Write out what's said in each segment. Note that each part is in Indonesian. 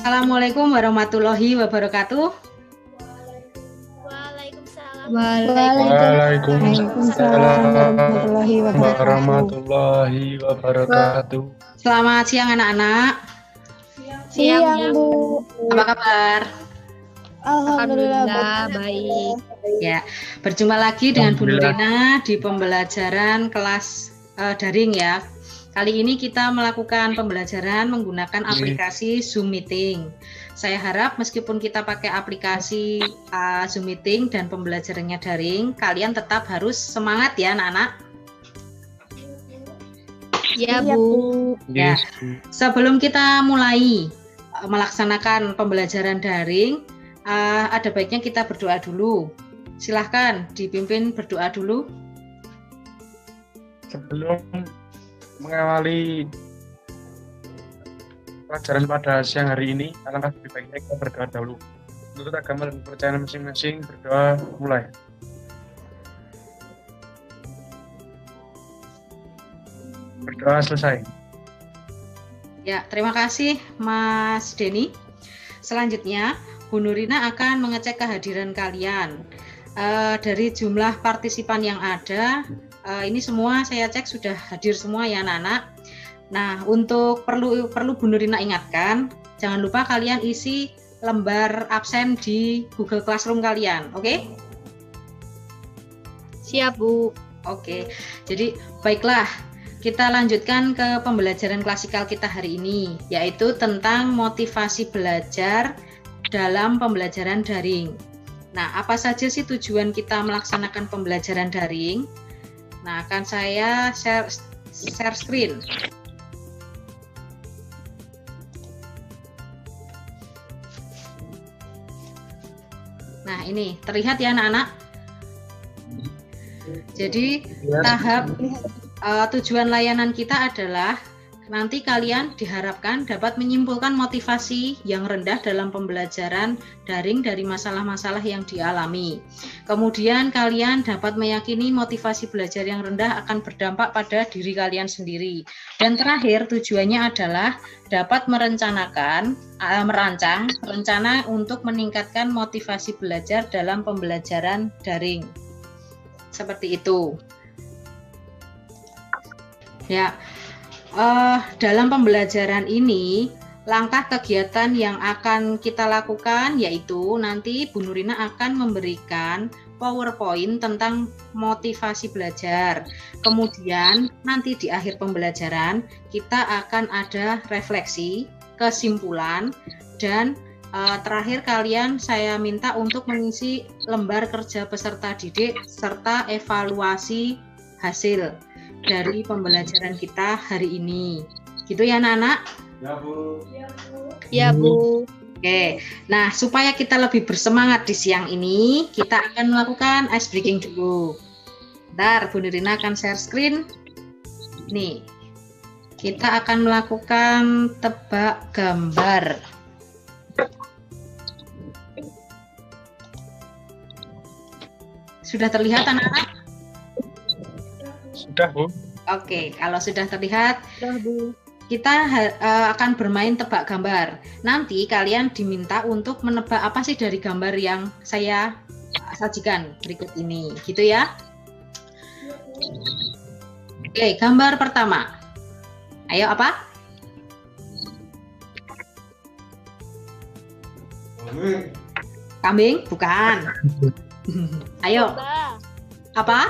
Assalamualaikum warahmatullahi wabarakatuh. Waalaikumsalam warahmatullahi wabarakatuh. Selamat siang anak-anak. Siang, Bu. Apa kabar? Alhamdulillah baik. Ya, berjumpa lagi dengan Bu Nurina di pembelajaran kelas daring ya. Kali ini kita melakukan pembelajaran menggunakan aplikasi Zoom Meeting. Saya harap meskipun kita pakai aplikasi Zoom Meeting dan pembelajarannya daring, kalian tetap harus semangat ya anak-anak. Ya, Bu. Ya, sebelum kita mulai melaksanakan pembelajaran daring, ada baiknya kita berdoa dulu. Silahkan dipimpin berdoa dulu. Sebelum mengawali pelajaran pada siang hari ini, alangkah lebih baiknya kita berdoa dahulu. Menurut agama dan kepercayaan masing-masing, berdoa mulai. Berdoa selesai. Ya, terima kasih Mas Denny. Selanjutnya, Bu Nurina akan mengecek kehadiran kalian. Dari jumlah partisipan yang ada, ini semua saya cek sudah hadir semua ya anak-anak. Nah, untuk perlu Bu Nurina ingatkan, jangan lupa kalian isi lembar absen di Google Classroom kalian, oke? Siap, Bu. Oke, jadi baiklah, kita lanjutkan ke pembelajaran klasikal kita hari ini, yaitu tentang motivasi belajar dalam pembelajaran daring. Nah, apa saja sih tujuan kita melaksanakan pembelajaran daring? Nah, akan saya share screen. Nah, ini terlihat ya anak-anak. Jadi, tahap tujuan layanan kita adalah nanti kalian diharapkan dapat menyimpulkan motivasi yang rendah dalam pembelajaran daring dari masalah-masalah yang dialami. Kemudian kalian dapat meyakini motivasi belajar yang rendah akan berdampak pada diri kalian sendiri. Dan terakhir tujuannya adalah dapat merancang rencana untuk meningkatkan motivasi belajar dalam pembelajaran daring. Seperti itu. Ya. Dalam pembelajaran ini, langkah kegiatan yang akan kita lakukan yaitu nanti Bu Nurina akan memberikan PowerPoint tentang motivasi belajar. Kemudian nanti di akhir pembelajaran kita akan ada refleksi, kesimpulan, dan terakhir kalian saya minta untuk mengisi lembar kerja peserta didik serta evaluasi hasil dari pembelajaran kita hari ini. Gitu ya anak-anak? Ya, Bu. Ya, Bu. Oke, nah supaya kita lebih bersemangat di siang ini, kita akan melakukan ice breaking dulu. Bentar, Bu Nurina akan share screen. Nih, kita akan melakukan tebak gambar. Sudah terlihat anak-anak? Sudah, Bu. Oke, kalau sudah terlihat, Sudah, Bu. kita akan bermain tebak gambar. Nanti kalian diminta untuk menebak apa sih dari gambar yang saya sajikan berikut ini, gitu ya. Oke, gambar pertama. Ayo apa? Kambing? Bukan. Ayo. Domba. Apa?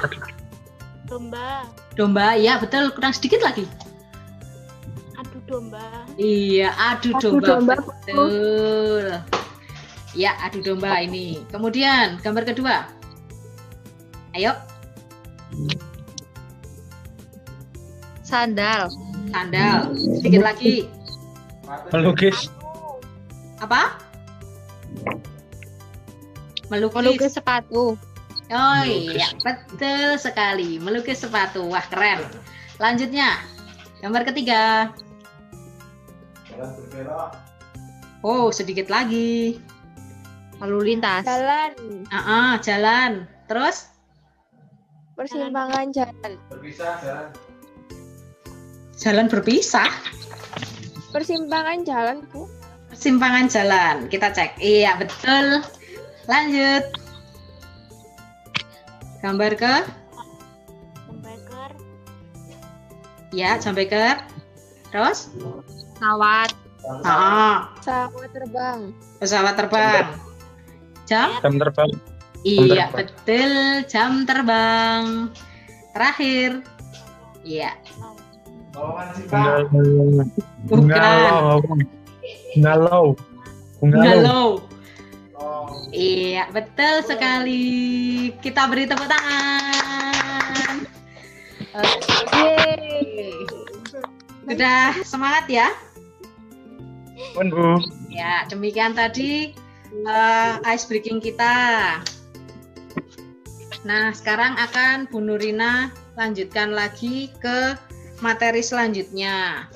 Domba. Domba, ya betul. Kurang sedikit lagi. Adu domba. Iya, adu Adu domba. domba, Betul. Ya, adu domba ini. Kemudian, gambar kedua. Ayo. Sandal. Sandal. Sedikit lagi. Melukis. Apa? Melukis sepatu. Oh iya, betul sekali. Melukis sepatu. Wah, keren. Lanjutnya, gambar ketiga. Oh, sedikit lagi. Lalu lintas. Jalan, Jalan. Terus? persimpangan jalan. Jalan berpisah. Persimpangan jalan, Bu. Persimpangan jalan. Kita cek. Iya, betul. Lanjut. Gambar ke? Hamburger. Ya, jambeker. Terus? Pesawat. Pesawat terbang. Pesawat terbang. Jam? Jam terbang. Iya, terbang. betul. Jam terbang. Terakhir. Iya. Bungalau. Galau. Iya, betul sekali. Kita beri tepuk tangan. Oke. Sudah semangat ya? Bu. Ya, demikian tadi ice breaking kita. Nah, sekarang akan Bu Nurina lanjutkan lagi ke materi selanjutnya.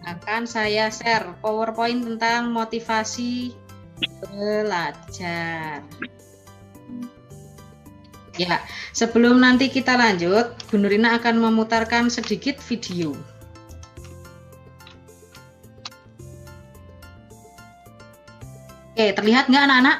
Akan saya share PowerPoint tentang motivasi belajar. Ya, sebelum nanti kita lanjut, Bu Nurina akan memutarkan sedikit video. Oke, terlihat nggak anak-anak?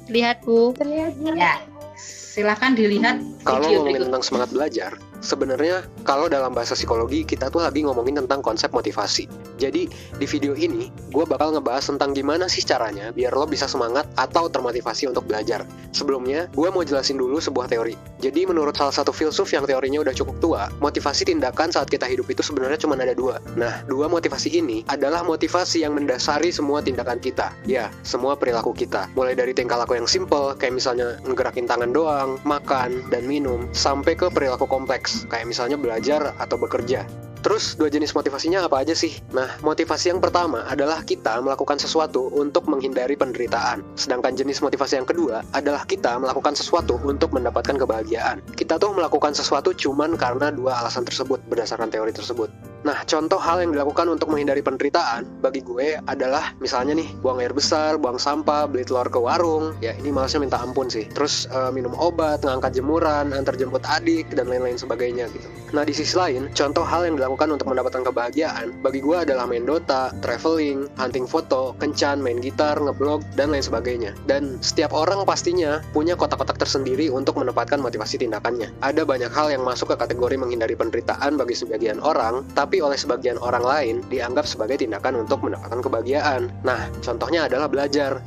Lihat, Bu. Terlihat Ya, silakan dilihat Kalau video ngomongin berikut. tentang semangat belajar, sebenarnya kalau dalam bahasa psikologi kita tuh lagi ngomongin tentang konsep motivasi. Jadi di video ini gue bakal ngebahas tentang gimana sih caranya biar lo bisa semangat atau termotivasi untuk belajar. Sebelumnya, gue mau jelasin dulu sebuah teori. Jadi menurut salah satu filsuf yang teorinya udah cukup tua, motivasi tindakan saat kita hidup itu sebenarnya cuma ada dua. Nah, dua motivasi ini adalah motivasi yang mendasari semua tindakan kita. Ya, semua perilaku kita. Mulai dari tingkah laku yang simple, kayak misalnya ngegerakin tangan doang, makan, dan minum, sampai ke perilaku kompleks, kayak misalnya belajar atau bekerja. Terus, dua jenis motivasinya apa aja sih? Nah, motivasi yang pertama adalah kita melakukan sesuatu untuk menghindari penderitaan. Sedangkan jenis motivasi yang kedua adalah kita melakukan sesuatu untuk mendapatkan kebahagiaan. Kita tuh melakukan sesuatu cuman karena dua alasan tersebut, berdasarkan teori tersebut. Nah, contoh hal yang dilakukan untuk menghindari penderitaan, bagi gue adalah misalnya nih, buang air besar, buang sampah, beli telur ke warung, ya ini malasnya minta ampun sih. Terus, minum obat, ngangkat jemuran, antar jemput adik, dan lain-lain sebagainya gitu. Nah, di sisi lain, contoh hal yang dilakukan untuk mendapatkan kebahagiaan, bagi gue adalah main Dota, traveling, hunting foto, kencan, main gitar, ngeblog, dan lain sebagainya. Dan setiap orang pastinya punya kotak-kotak tersendiri untuk menempatkan motivasi tindakannya. Ada banyak hal yang masuk ke kategori menghindari penderitaan bagi sebagian orang, tapi oleh sebagian orang lain dianggap sebagai tindakan untuk mendapatkan kebahagiaan. Nah, contohnya adalah belajar.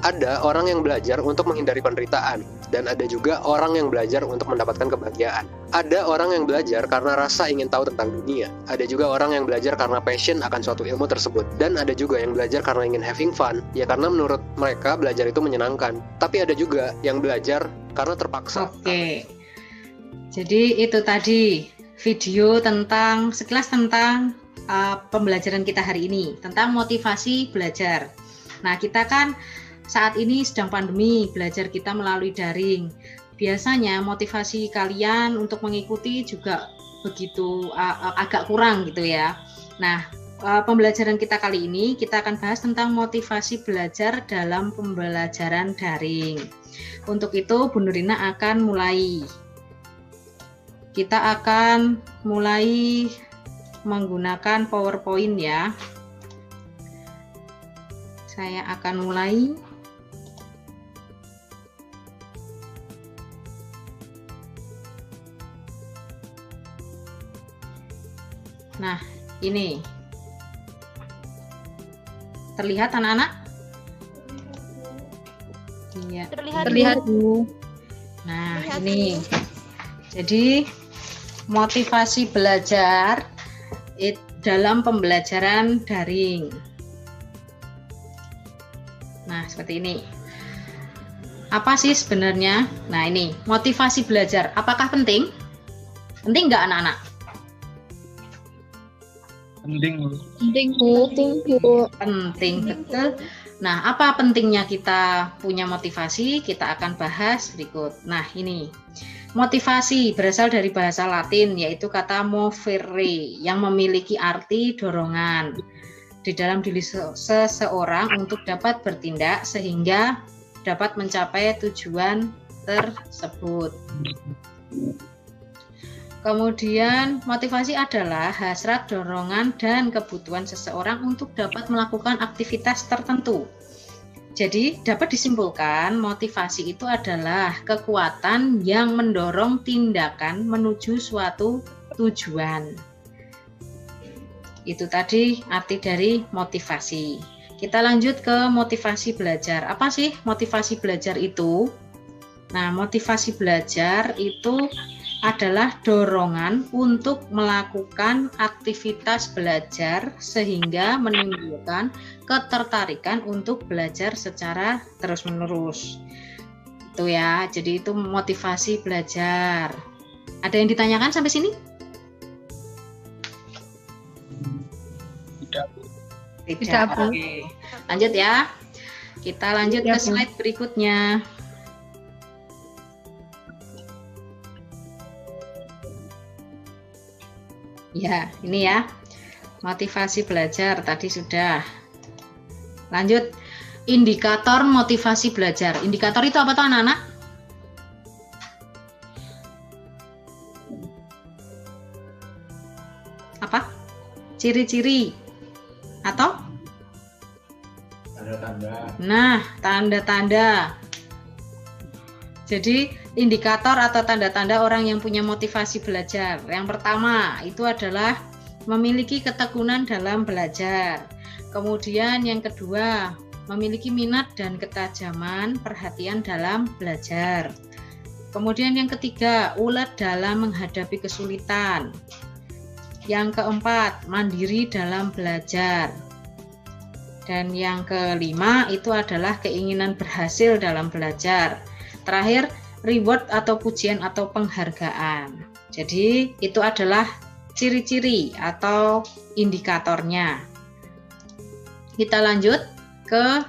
Ada orang yang belajar untuk menghindari penderitaan, dan ada juga orang yang belajar untuk mendapatkan kebahagiaan. Ada orang yang belajar karena rasa ingin tahu tentang dunia. Ada juga orang yang belajar karena passion akan suatu ilmu tersebut. Dan ada juga yang belajar karena ingin having fun, ya karena menurut mereka belajar itu menyenangkan. Tapi ada juga yang belajar karena terpaksa. Oke. Jadi itu tadi video tentang sekilas tentang pembelajaran kita hari ini, tentang motivasi belajar. Nah, kita kan saat ini sedang pandemi, belajar kita melalui daring. Biasanya motivasi kalian untuk mengikuti juga begitu agak kurang gitu ya. Nah, pembelajaran kita kali ini kita akan bahas tentang motivasi belajar dalam pembelajaran daring. Untuk itu Bu Nurina akan mulai. Kita akan mulai menggunakan PowerPoint ya. Saya akan mulai. Nah, ini. Terlihat anak-anak? Iya. Terlihat, Bu. Nah, ini. Jadi, motivasi belajar dalam pembelajaran daring. Nah, seperti ini. Apa sih sebenarnya? Nah, ini, motivasi belajar. Apakah penting? Penting nggak anak-anak? Penting. Penting, Bu. Penting, Bu. Penting, betul. Nah, apa pentingnya kita punya motivasi? Kita akan bahas berikut. Nah, ini. Motivasi berasal dari bahasa Latin, yaitu kata movere, yang memiliki arti dorongan di dalam diri seseorang untuk dapat bertindak sehingga dapat mencapai tujuan tersebut. Kemudian motivasi adalah hasrat, dorongan, dan kebutuhan seseorang untuk dapat melakukan aktivitas tertentu. Jadi dapat disimpulkan motivasi itu adalah kekuatan yang mendorong tindakan menuju suatu tujuan. Itu tadi arti dari motivasi. Kita lanjut ke motivasi belajar. Apa sih motivasi belajar itu? Nah, motivasi belajar itu adalah dorongan untuk melakukan aktivitas belajar sehingga menimbulkan ketertarikan untuk belajar secara terus-menerus. Itu ya, jadi itu motivasi belajar. Ada yang ditanyakan sampai sini? Tidak, Bu. Oke. Lanjut ya. Kita lanjut Ya, ke Bu. slide berikutnya. Ya, ini ya. Motivasi belajar tadi sudah. Lanjut. Indikator motivasi belajar. Indikator itu apa tuh anak-anak? Apa? Ciri-ciri atau? Tanda-tanda. Nah, tanda-tanda. Jadi, indikator atau tanda-tanda orang yang punya motivasi belajar. Yang pertama, itu adalah memiliki ketekunan dalam belajar. Kemudian yang kedua, memiliki minat dan ketajaman perhatian dalam belajar. Kemudian yang ketiga, ulet dalam menghadapi kesulitan. Yang keempat, mandiri dalam belajar. Dan yang kelima itu adalah keinginan berhasil dalam belajar. Terakhir, reward atau pujian atau penghargaan. Jadi itu adalah ciri-ciri atau indikatornya. Kita lanjut ke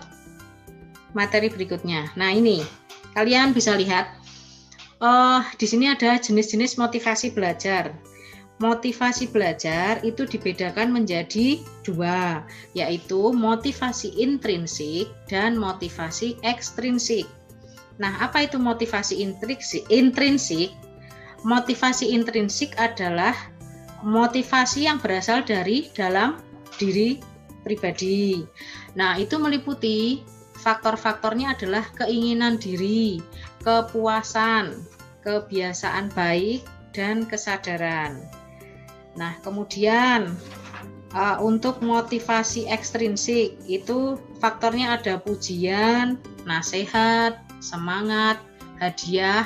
materi berikutnya. Nah ini, kalian bisa lihat, di sini ada jenis-jenis motivasi belajar. Motivasi belajar itu dibedakan menjadi dua, yaitu motivasi intrinsik dan motivasi ekstrinsik. Nah, apa itu motivasi intrinsik? Motivasi intrinsik adalah motivasi yang berasal dari dalam diri pribadi. Nah, itu meliputi faktor-faktornya adalah keinginan diri, kepuasan, kebiasaan baik, dan kesadaran. Nah, kemudian untuk motivasi ekstrinsik itu faktornya ada pujian, nasihat, semangat, hadiah,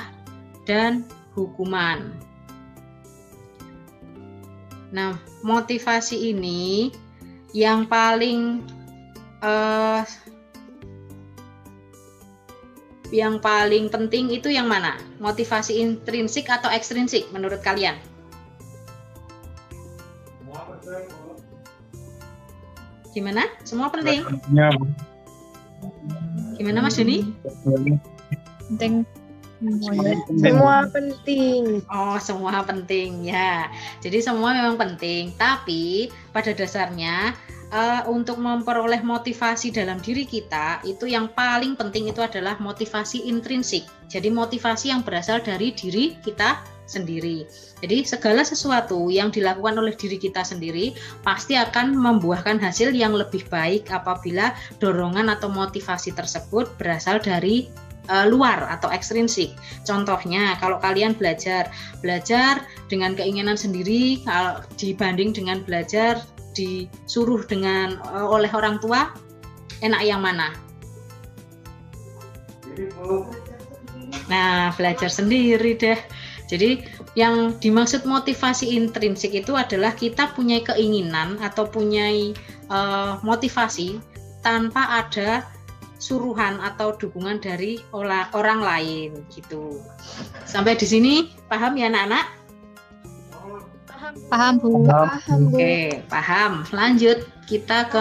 dan hukuman. Nah, motivasi ini yang paling penting itu yang mana? Motivasi intrinsik atau ekstrinsik menurut kalian? Gimana? Semua penting? Ya, Gimana Mas Doni? Penting. Semua penting. Oh, semua penting ya. Jadi semua memang penting, tapi pada dasarnya untuk memperoleh motivasi dalam diri kita, itu yang paling penting itu adalah motivasi intrinsik. Jadi motivasi yang berasal dari diri kita sendiri. Jadi segala sesuatu yang dilakukan oleh diri kita sendiri pasti akan membuahkan hasil yang lebih baik apabila dorongan atau motivasi tersebut berasal dari luar atau ekstrinsik. Contohnya, kalau kalian belajar dengan keinginan sendiri, kalau dibanding dengan belajar disuruh oleh orang tua, enak yang mana? Nah, belajar sendiri deh. Jadi yang dimaksud motivasi intrinsik itu adalah kita punya keinginan atau punya motivasi tanpa ada suruhan atau dukungan dari orang lain gitu. Sampai di sini paham ya anak-anak? Paham, Bu. Paham, Bu. Oke, paham. Lanjut kita ke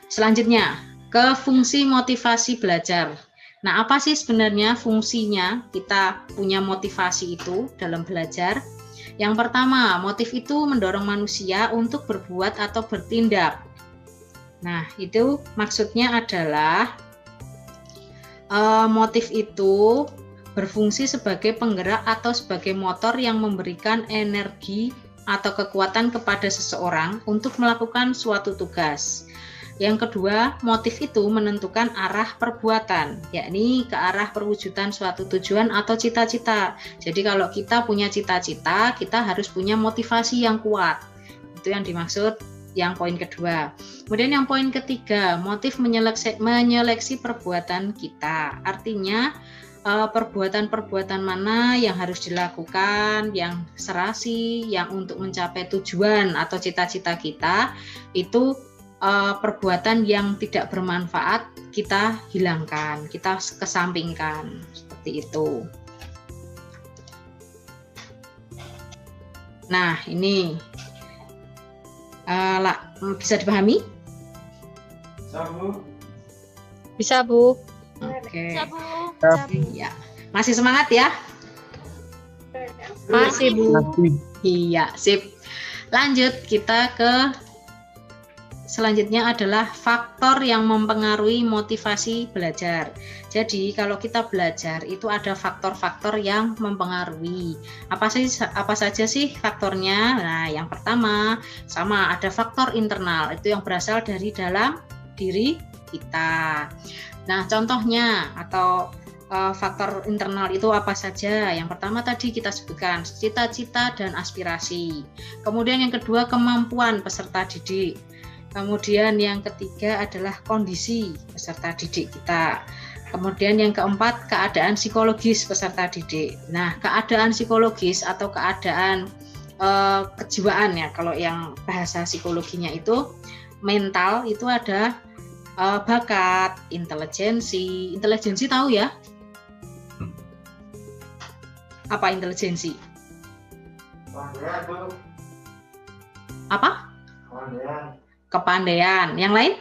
selanjutnya ke fungsi motivasi belajar. Nah, apa sih sebenarnya fungsinya kita punya motivasi itu dalam belajar? Yang pertama, motif itu mendorong manusia untuk berbuat atau bertindak. Nah, itu maksudnya adalah motif itu berfungsi sebagai penggerak atau sebagai motor yang memberikan energi atau kekuatan kepada seseorang untuk melakukan suatu tugas. Yang kedua, motif itu menentukan arah perbuatan, yakni ke arah perwujudan suatu tujuan atau cita-cita. Jadi kalau kita punya cita-cita, kita harus punya motivasi yang kuat. Itu yang dimaksud yang poin kedua. Kemudian yang poin ketiga, motif menyeleksi perbuatan kita. Artinya perbuatan-perbuatan mana yang harus dilakukan, yang serasi, yang untuk mencapai tujuan atau cita-cita kita, itu perbuatan yang tidak bermanfaat kita hilangkan, kita kesampingkan, seperti itu. Nah, ini bisa dipahami? Bisa, Bu. Oke. Bisa, Bu. Ya. Masih semangat ya? Masih, Bu. Iya, sip. Lanjut, kita ke selanjutnya adalah faktor yang mempengaruhi motivasi belajar. Jadi kalau kita belajar itu ada faktor-faktor yang mempengaruhi. Apa saja sih faktornya? Nah, yang pertama sama ada faktor internal, itu yang berasal dari dalam diri kita. Nah, contohnya atau faktor internal itu apa saja? Yang pertama tadi kita sebutkan cita-cita dan aspirasi. Kemudian yang kedua kemampuan peserta didik. Kemudian yang ketiga adalah kondisi peserta didik kita. Kemudian yang keempat keadaan psikologis peserta didik. Nah, keadaan psikologis atau keadaan kejiwaan ya, kalau yang bahasa psikologinya itu mental itu ada bakat, intelijensi. Intelijensi tahu ya? Apa intelijensi? Apa? Kepandaian. Yang lain?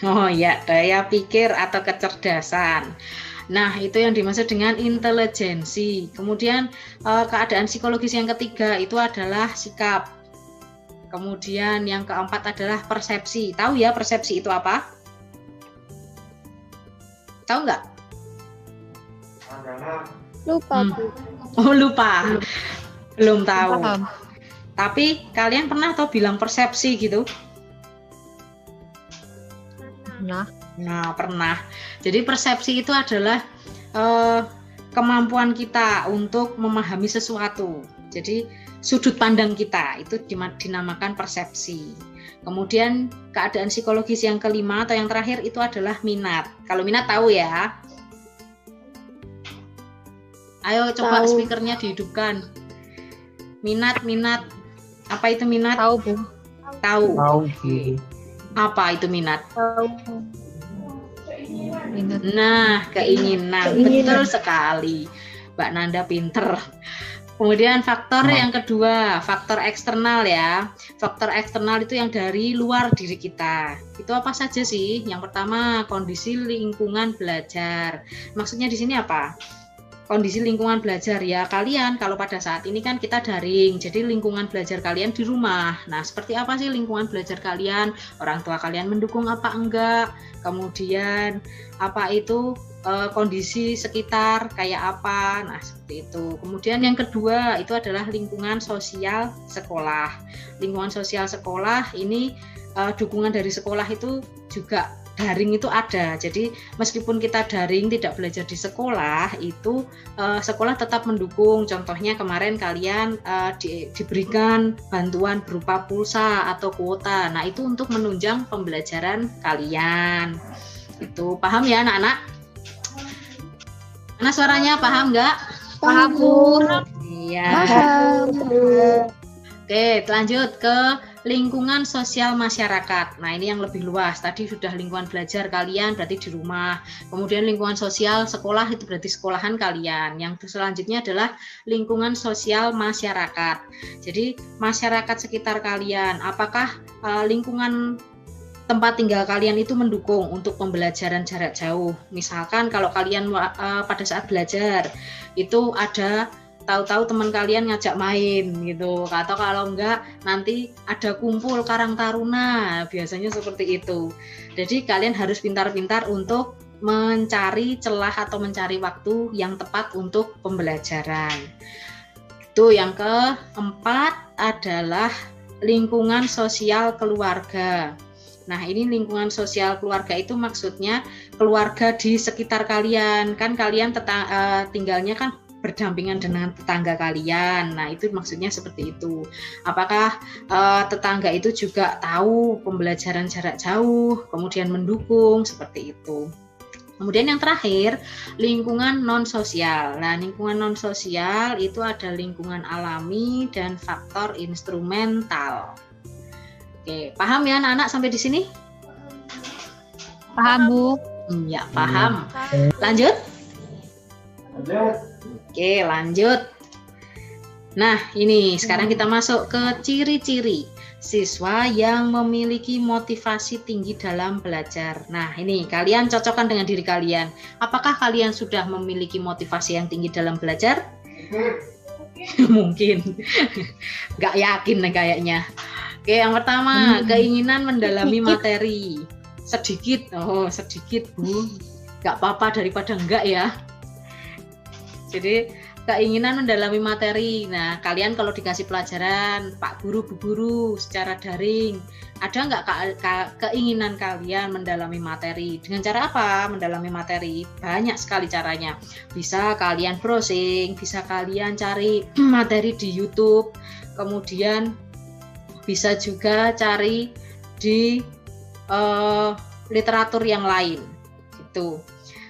Oh ya, daya pikir atau kecerdasan. Nah, itu yang dimaksud dengan intelijensi. Kemudian keadaan psikologis yang ketiga itu adalah sikap. Kemudian yang keempat adalah persepsi. Tahu ya persepsi itu apa? Tahu nggak? Lupa, Bu. Oh, lupa. Belum tahu. Paham. Tapi kalian pernah atau bilang persepsi gitu? Nah, Pernah. Jadi persepsi itu adalah kemampuan kita untuk memahami sesuatu. Jadi sudut pandang kita itu dinamakan persepsi. Kemudian keadaan psikologis yang kelima atau yang terakhir itu adalah minat. Kalau minat tahu ya? Ayo coba Tahu. speakernya dihidupkan. Minat. Apa itu minat? tahu, Bu. Tahu. Oke. Apa itu minat? Minat. Nah, keinginan. Betul sekali. Mbak Nanda pinter. Kemudian faktor yang kedua, faktor eksternal ya. Faktor eksternal itu yang dari luar diri kita. Itu apa saja sih? Yang pertama, kondisi lingkungan belajar. Maksudnya di sini apa? Kondisi lingkungan belajar ya, kalian kalau pada saat ini kan kita daring, jadi lingkungan belajar kalian di rumah. Nah, seperti apa sih lingkungan belajar kalian? Orang tua kalian mendukung apa enggak? Kemudian apa itu kondisi sekitar kayak apa? Nah, seperti itu. Kemudian yang kedua itu adalah lingkungan sosial sekolah. Lingkungan sosial sekolah ini dukungan dari sekolah itu juga daring itu ada. Jadi meskipun kita daring tidak belajar di sekolah, itu sekolah tetap mendukung. Contohnya kemarin kalian diberikan bantuan berupa pulsa atau kuota. Nah, itu untuk menunjang pembelajaran kalian. Itu paham ya anak-anak? Mana suaranya paham nggak? Paham, Bu. Iya. Paham. Oke, lanjut ke lingkungan sosial masyarakat. Nah, ini yang lebih luas. Tadi sudah lingkungan belajar kalian, berarti di rumah. Kemudian lingkungan sosial sekolah, itu berarti sekolahan kalian. Yang selanjutnya adalah lingkungan sosial masyarakat. Jadi, masyarakat sekitar kalian, apakah lingkungan tempat tinggal kalian itu mendukung untuk pembelajaran jarak jauh? Misalkan kalau kalian pada saat belajar, itu ada tahu-tahu teman kalian ngajak main gitu, atau kalau enggak nanti ada kumpul Karang Taruna, biasanya seperti itu. Jadi kalian harus pintar-pintar untuk mencari celah atau mencari waktu yang tepat untuk pembelajaran. Itu yang keempat adalah lingkungan sosial keluarga. Nah, ini lingkungan sosial keluarga itu maksudnya keluarga di sekitar kalian. Kan kalian tinggalnya kan berdampingan dengan tetangga kalian. Nah, itu maksudnya seperti itu. Apakah tetangga itu juga tahu pembelajaran jarak jauh, kemudian mendukung, seperti itu. Kemudian yang terakhir, lingkungan non-sosial. Nah, lingkungan non-sosial itu ada lingkungan alami dan faktor instrumental. Oke, paham ya anak-anak sampai di sini? Paham, Bu. Ya, paham. Lanjut? Oke, lanjut. Nah, ini sekarang kita masuk ke ciri-ciri siswa yang memiliki motivasi tinggi dalam belajar. Nah, ini kalian cocokkan dengan diri kalian. Apakah kalian sudah memiliki motivasi yang tinggi dalam belajar? Mungkin. Nggak yakin nih kayaknya. Oke, yang pertama, keinginan mendalami materi. Sedikit, Bu. Nggak apa-apa daripada enggak ya. Jadi, keinginan mendalami materi. Nah, kalian kalau dikasih pelajaran, Pak Guru, Bu Guru, secara daring, ada nggak keinginan kalian mendalami materi? Dengan cara apa mendalami materi? Banyak sekali caranya. Bisa kalian browsing, bisa kalian cari materi di YouTube, kemudian bisa juga cari di literatur yang lain, gitu.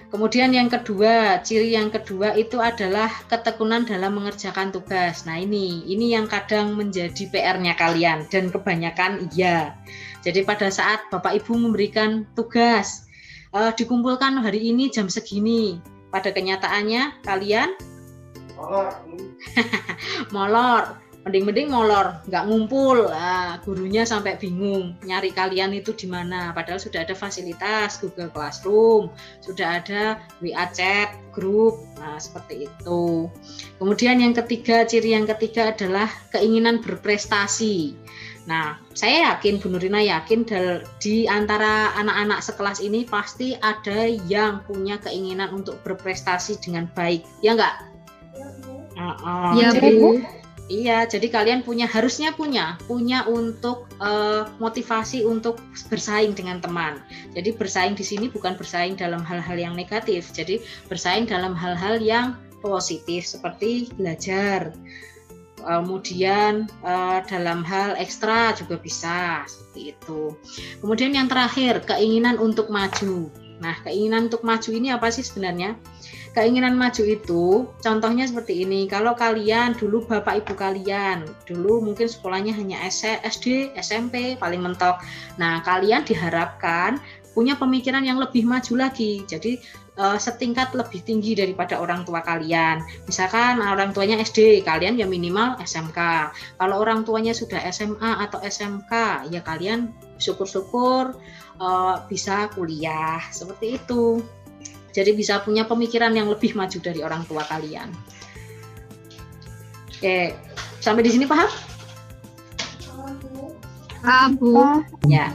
Kemudian yang kedua, ciri yang kedua itu adalah ketekunan dalam mengerjakan tugas. Nah, ini yang kadang menjadi PR-nya kalian dan kebanyakan iya. Jadi pada saat Bapak Ibu memberikan tugas, dikumpulkan hari ini jam segini, pada kenyataannya kalian molor. Mending molor, nggak ngumpul, gurunya sampai bingung nyari kalian itu di mana. Padahal sudah ada fasilitas Google Classroom, sudah ada WA chat, grup, nah seperti itu. Kemudian yang ketiga, ciri yang ketiga adalah keinginan berprestasi. Nah, saya yakin, Bu Nurina yakin di antara anak-anak sekelas ini pasti ada yang punya keinginan untuk berprestasi dengan baik, ya nggak? Ya, Bu. Iya, jadi kalian harusnya punya untuk motivasi untuk bersaing dengan teman. Jadi bersaing di sini bukan bersaing dalam hal-hal yang negatif, jadi bersaing dalam hal-hal yang positif seperti belajar. Kemudian dalam hal ekstra juga bisa seperti itu. Kemudian yang terakhir, keinginan untuk maju. Nah, keinginan untuk maju ini apa sih sebenarnya? Keinginan maju itu contohnya seperti ini. Kalau kalian dulu Bapak Ibu kalian dulu mungkin sekolahnya hanya SD, SMP paling mentok. Nah, kalian diharapkan punya pemikiran yang lebih maju lagi. Jadi setingkat lebih tinggi daripada orang tua kalian. Misalkan orang tuanya SD, kalian ya minimal SMK. Kalau orang tuanya sudah SMA atau SMK, ya kalian syukur-syukur bisa kuliah seperti itu. Jadi bisa punya pemikiran yang lebih maju dari orang tua kalian. Oke, sampai di sini paham? Paham, Bu. Ya.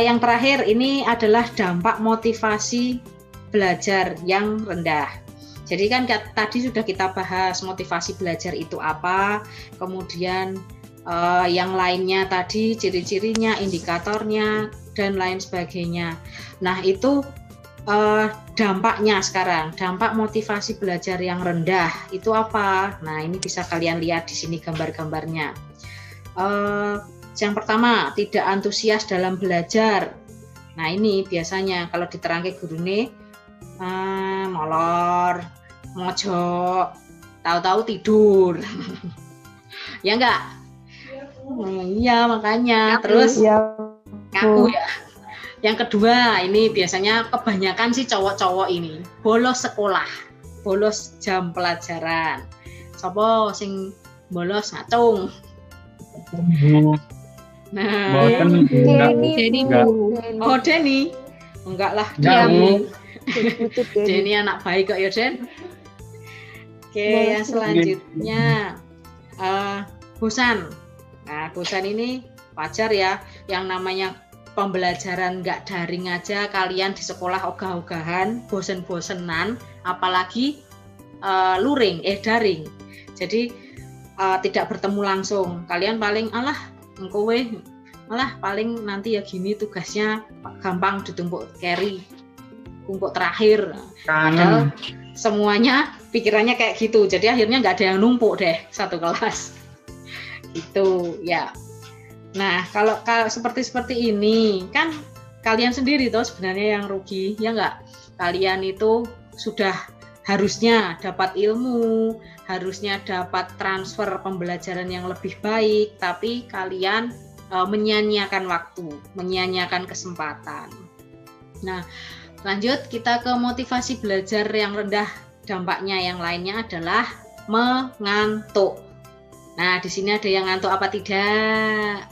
Yang terakhir ini adalah dampak motivasi belajar yang rendah. Jadi kan tadi sudah kita bahas motivasi belajar itu apa, kemudian yang lainnya tadi ciri-cirinya, indikatornya, dan lain sebagainya. Nah, itu dampaknya sekarang, dampak motivasi belajar yang rendah itu apa? Nah, ini bisa kalian lihat di sini gambar-gambarnya. Yang pertama, tidak antusias dalam belajar. Nah, ini biasanya kalau diterangke gurune molor, mojok, tahu-tahu tidur. Ya enggak? Iya, makanya. Terus ngaku ya. Yang kedua, ini biasanya kebanyakan sih cowok-cowok ini bolos sekolah, bolos jam pelajaran. Sopo sing bolos ngacung? Nah, Denny, Bu. oh Denny, enggak lah, Enggak, Bu. Denny anak baik kok ya Den. Oke, yang selanjutnya bosan. Nah, bosan ini wajar ya, yang namanya pembelajaran nggak daring aja kalian di sekolah ogah-ogahan, bosen-bosenan, apalagi daring. Jadi tidak bertemu langsung. Kalian paling paling nanti ya gini tugasnya gampang ditumpuk carry, tumpuk terakhir. Padahal semuanya pikirannya kayak gitu. Jadi akhirnya nggak ada yang numpuk deh satu kelas. Itu ya. Nah, kalau seperti ini kan kalian sendiri toh sebenarnya yang rugi, ya nggak? Kalian itu sudah harusnya dapat ilmu, harusnya dapat transfer pembelajaran yang lebih baik, tapi kalian menyia-nyiakan waktu, menyia-nyiakan kesempatan. Nah, lanjut kita ke motivasi belajar yang rendah. Dampaknya yang lainnya adalah mengantuk. Nah, di sini ada yang ngantuk apa tidak?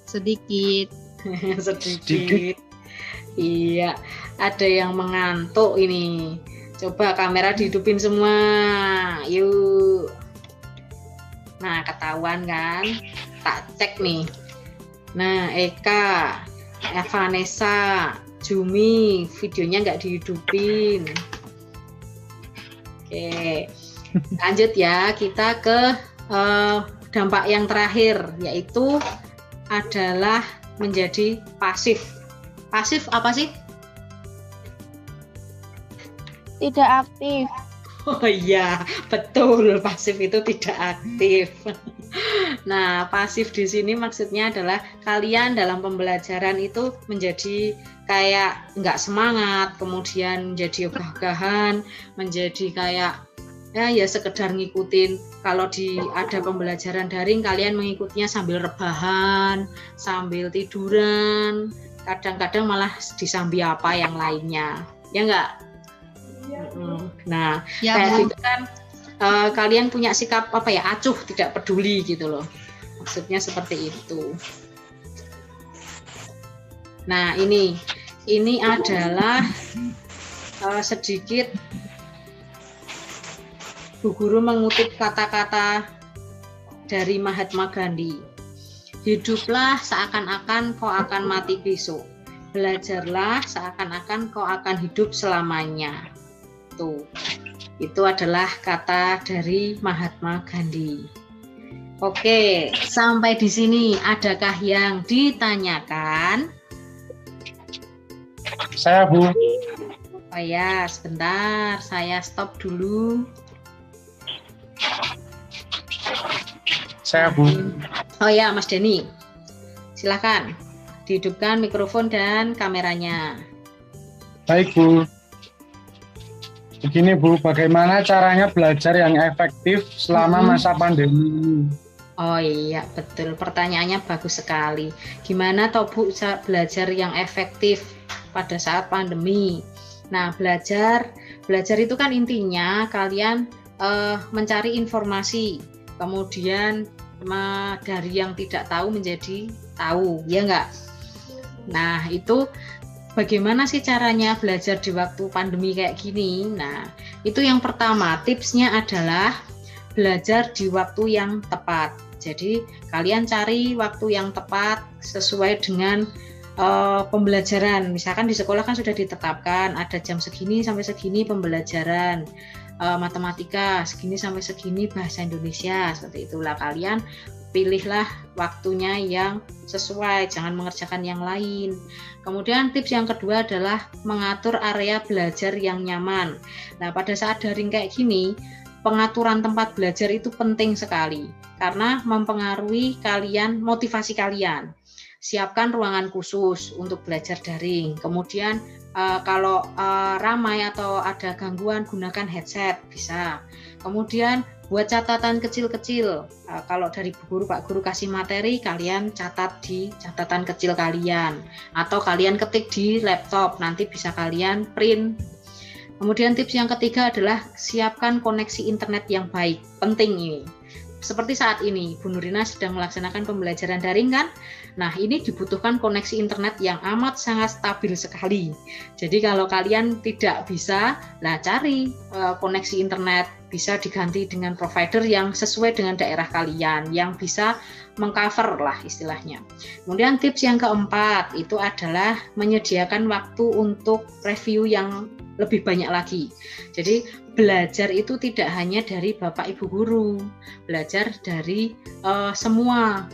Sedikit. Sedikit. Iya, ada yang mengantuk ini. Coba kamera dihidupin semua. Yuk. Nah, ketahuan kan? Tak cek nih. Nah, Eka, Vanessa, Jumi, videonya nggak dihidupin. Oke, lanjut ya. Kita ke dampak yang terakhir, yaitu adalah menjadi pasif. Pasif apa sih? Tidak aktif. Oh iya, betul. Pasif itu tidak aktif. Nah, pasif di sini maksudnya adalah kalian dalam pembelajaran itu menjadi kayak nggak semangat, kemudian menjadi ogah-ogahan, menjadi kayak ya sekedar ngikutin. Kalau ada pembelajaran daring, kalian mengikutinya sambil rebahan, sambil tiduran, kadang-kadang malah disambi apa yang lainnya, ya nggak? Nah, ya, kayak gitu kan kalian punya sikap acuh, tidak peduli gitu loh. Maksudnya seperti itu. Nah, ini adalah sedikit Bu Guru mengutip kata-kata dari Mahatma Gandhi. Hiduplah seakan-akan kau akan mati besok. Belajarlah seakan-akan kau akan hidup selamanya. Tuh. Itu adalah kata dari Mahatma Gandhi. Oke, sampai di sini adakah yang ditanyakan? Saya, Bu. Oh ya, sebentar, saya stop dulu. Saya, Bu. Oh ya, Mas Denny. Silakan dihidupkan mikrofon dan kameranya. Baik, Bu. Begini, Bu, bagaimana caranya belajar yang efektif selama masa pandemi? Oh iya, betul. Pertanyaannya bagus sekali. Gimana toh Bu belajar yang efektif pada saat pandemi? Nah, belajar itu kan intinya kalian mencari informasi, kemudian dari yang tidak tahu menjadi tahu, ya enggak? Nah, itu bagaimana sih caranya belajar di waktu pandemi kayak gini? Nah, itu yang pertama, tipsnya adalah belajar di waktu yang tepat. Jadi, kalian cari waktu yang tepat sesuai dengan pembelajaran. Misalkan di sekolah kan sudah ditetapkan ada jam segini sampai segini pembelajaran matematika, segini sampai segini bahasa Indonesia, seperti itulah. Kalian pilihlah waktunya yang sesuai, jangan mengerjakan yang lain. Kemudian tips yang kedua adalah mengatur area belajar yang nyaman. Nah, pada saat daring kayak gini, pengaturan tempat belajar itu penting sekali karena mempengaruhi motivasi kalian. Siapkan ruangan khusus untuk belajar daring. Kemudian kalau ramai atau ada gangguan, gunakan headset, bisa. Kemudian buat catatan kecil-kecil. Kalau dari Bu Guru, Pak Guru kasih materi, kalian catat di catatan kecil kalian. Atau kalian ketik di laptop, nanti bisa kalian print. Kemudian tips yang ketiga adalah siapkan koneksi internet yang baik. Penting ini. seperti saat ini, Bu Nurina sedang melaksanakan pembelajaran daring kan? Nah, ini dibutuhkan koneksi internet yang amat sangat stabil sekali. Jadi kalau kalian tidak bisa, nah cari koneksi internet, bisa diganti dengan provider yang sesuai dengan daerah kalian, yang bisa mengcover lah istilahnya. Kemudian tips yang keempat itu adalah menyediakan waktu untuk review yang lebih banyak lagi. Jadi belajar itu tidak hanya dari Bapak Ibu guru, belajar dari semua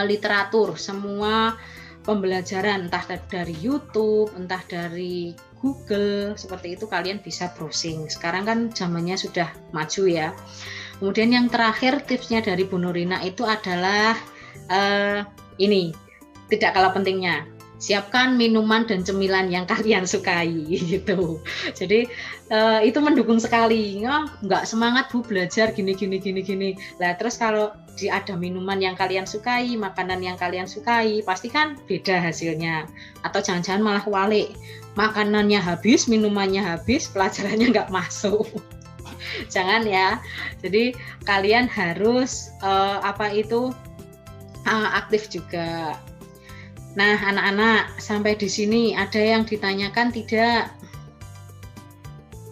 literatur, semua pembelajaran, entah dari YouTube, entah dari Google, seperti itu kalian bisa browsing. Sekarang kan zamannya sudah maju ya. Kemudian yang terakhir tipsnya dari Bu Nurina itu adalah ini, tidak kalah pentingnya. Siapkan minuman dan cemilan yang kalian sukai gitu. Jadi itu mendukung sekali. Nggak semangat Bu belajar gini. Lah terus kalau ada minuman yang kalian sukai, makanan yang kalian sukai, pasti kan beda hasilnya. Atau jangan-jangan malah walik. Makanannya habis, minumannya habis, pelajarannya nggak masuk. Jangan ya. Jadi kalian harus aktif juga. Nah, anak-anak, sampai di sini ada yang ditanyakan tidak?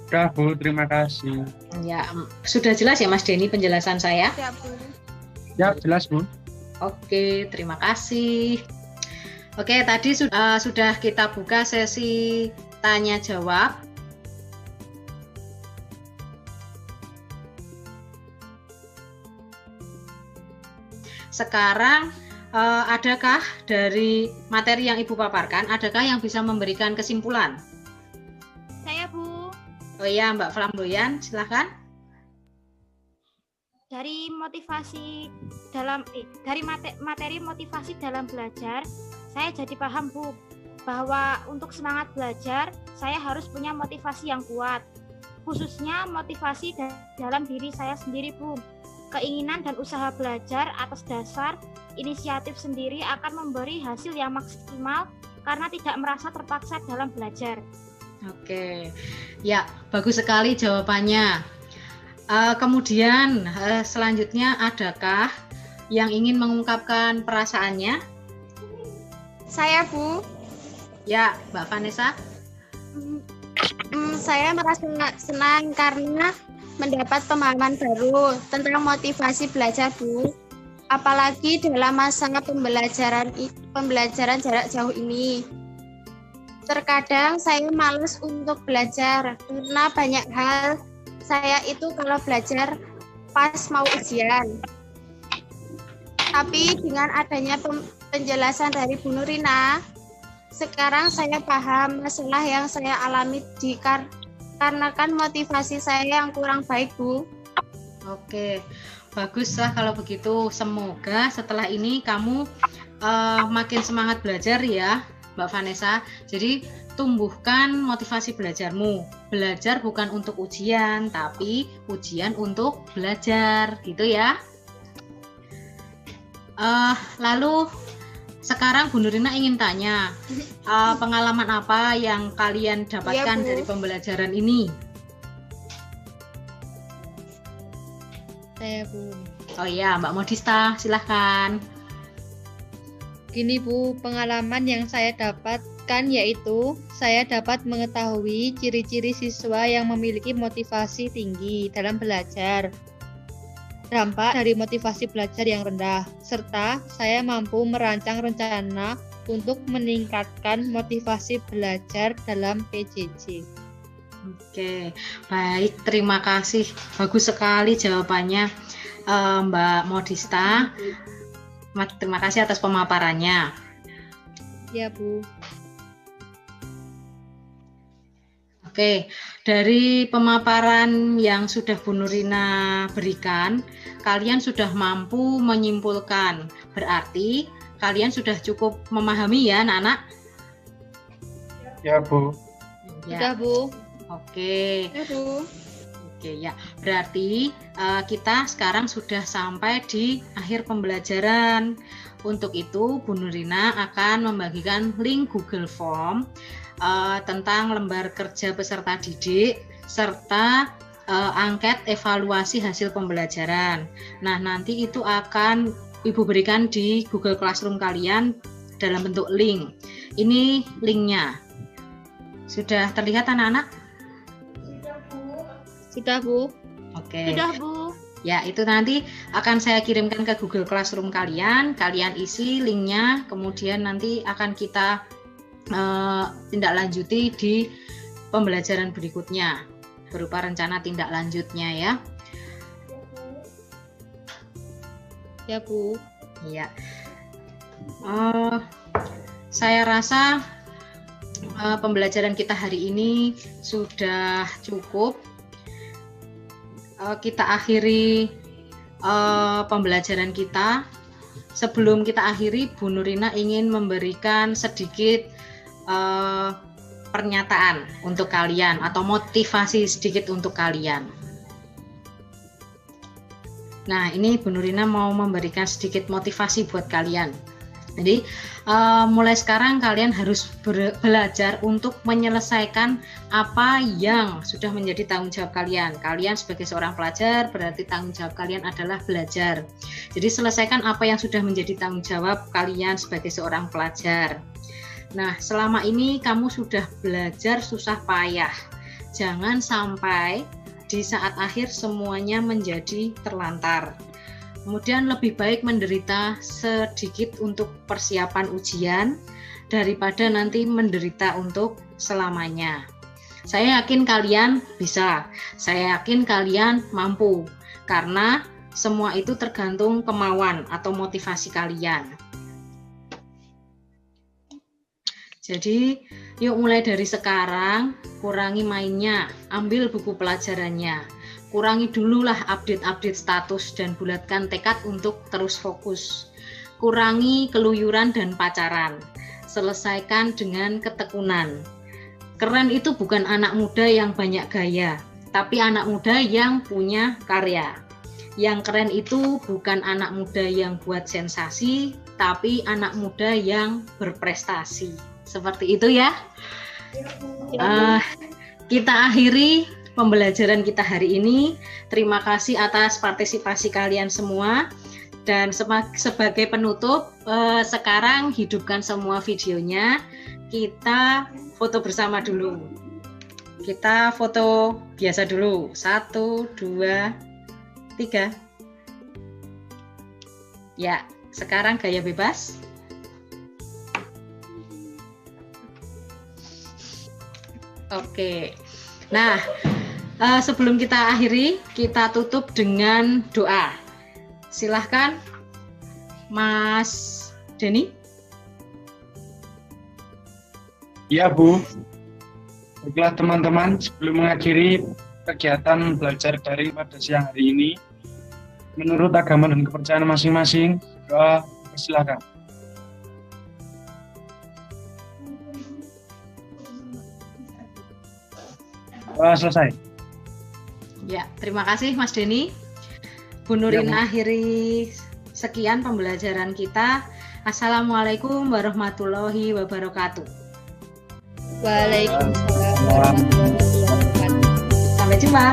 Sudah, Bu, terima kasih. Ya, sudah jelas ya Mas Denny penjelasan saya? Ya, Bu. Ya, jelas, Bu. Oke, terima kasih. Oke, tadi sudah kita buka sesi tanya jawab. Sekarang adakah dari materi yang Ibu paparkan, adakah yang bisa memberikan kesimpulan? Saya, Bu. Oh iya, Mbak Flamboyan, silakan. Dari materi motivasi dalam belajar, saya jadi paham, Bu, bahwa untuk semangat belajar, saya harus punya motivasi yang kuat. Khususnya motivasi dalam diri saya sendiri, Bu. Keinginan dan usaha belajar atas dasar inisiatif sendiri akan memberi hasil yang maksimal karena tidak merasa terpaksa dalam belajar. Oke, ya bagus sekali jawabannya. Kemudian selanjutnya adakah yang ingin mengungkapkan perasaannya? Saya, Bu. Ya, Mbak Vanessa. Saya merasa senang karena mendapat pemahaman baru tentang motivasi belajar, Bu. Apalagi dalam masa pembelajaran jarak jauh ini. Terkadang saya malas untuk belajar karena banyak hal saya itu kalau belajar pas mau ujian. Tapi dengan adanya penjelasan dari Bu Nurina, sekarang saya paham masalah yang saya alami karena kan motivasi saya yang kurang baik, Bu. Oke, baguslah kalau begitu. Semoga setelah ini kamu makin semangat belajar ya, Mbak Vanessa. Jadi tumbuhkan motivasi belajarmu. Belajar bukan untuk ujian, tapi ujian untuk belajar, gitu ya. Lalu sekarang Bu Nurina ingin tanya, pengalaman apa yang kalian dapatkan dari pembelajaran ini? Saya, Bu. Oh iya, Mbak Modista, silahkan. Gini, Bu, pengalaman yang saya dapatkan yaitu saya dapat mengetahui ciri-ciri siswa yang memiliki motivasi tinggi dalam belajar, dampak dari motivasi belajar yang rendah, serta saya mampu merancang rencana untuk meningkatkan motivasi belajar dalam PJJ. Oke, baik, terima kasih. Bagus sekali jawabannya, Mbak Modista. Terima kasih atas pemaparannya. Ya, Bu. Oke, dari pemaparan yang sudah Bu Nurina berikan, kalian sudah mampu menyimpulkan. Berarti kalian sudah cukup memahami ya, anak-anak? Ya, Bu. Sudah, Bu. Oke. Ya, Bu. Oke ya, berarti kita sekarang sudah sampai di akhir pembelajaran. Untuk itu, Bu Nurina akan membagikan link Google Form tentang lembar kerja peserta didik serta angket evaluasi hasil pembelajaran. Nah, nanti itu akan Ibu berikan di Google Classroom kalian dalam bentuk link. Ini linknya. Sudah terlihat anak-anak? Sudah, Bu. Oke. Sudah, Bu. Ya, itu nanti akan saya kirimkan ke Google Classroom kalian. Kalian isi linknya, kemudian nanti akan kita tindak lanjuti di pembelajaran berikutnya berupa rencana tindak lanjutnya ya. Ya, Bu. Iya. Saya rasa pembelajaran kita hari ini sudah cukup. Kita akhiri pembelajaran kita. Sebelum kita akhiri, Bu Nurina ingin memberikan sedikit pernyataan untuk kalian atau motivasi sedikit untuk kalian. Nah, ini Bu Nurina mau memberikan sedikit motivasi buat kalian. Jadi, mulai sekarang kalian harus belajar untuk menyelesaikan apa yang sudah menjadi tanggung jawab kalian. Kalian sebagai seorang pelajar, berarti tanggung jawab kalian adalah belajar. Jadi, selesaikan apa yang sudah menjadi tanggung jawab kalian sebagai seorang pelajar. Nah, selama ini kamu sudah belajar susah payah. Jangan sampai di saat akhir semuanya menjadi terlantar. Kemudian lebih baik menderita sedikit untuk persiapan ujian daripada nanti menderita untuk selamanya. Saya yakin kalian bisa, saya yakin kalian mampu, karena semua itu tergantung kemauan atau motivasi kalian. Jadi, yuk mulai dari sekarang, kurangi mainnya, ambil buku pelajarannya, kurangi dululah update-update status dan bulatkan tekad untuk terus fokus. Kurangi keluyuran dan pacaran, selesaikan dengan ketekunan. Keren itu bukan anak muda yang banyak gaya, tapi anak muda yang punya karya. Yang keren itu bukan anak muda yang buat sensasi, tapi anak muda yang berprestasi. Seperti itu ya. Kita akhiri pembelajaran kita hari ini. Terima kasih atas partisipasi kalian semua. Dan sebagai penutup, sekarang hidupkan semua videonya. Kita foto bersama dulu. Kita foto biasa dulu. 1, 2, 3. Ya, sekarang gaya bebas. Oke. Nah, sebelum kita akhiri, kita tutup dengan doa. Silahkan, Mas Denny. Iya, Bu. Baiklah teman-teman, sebelum mengakhiri kegiatan belajar daring pada siang hari ini, menurut agama dan kepercayaan masing-masing, doa silakan. Selesai. Ya, terima kasih Mas Denny. Bu Nurina akhiri sekian pembelajaran kita. Assalamualaikum warahmatullahi wabarakatuh. Waalaikumsalam warahmatullahi wabarakatuh. Sampai jumpa.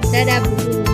Dadah, Bu.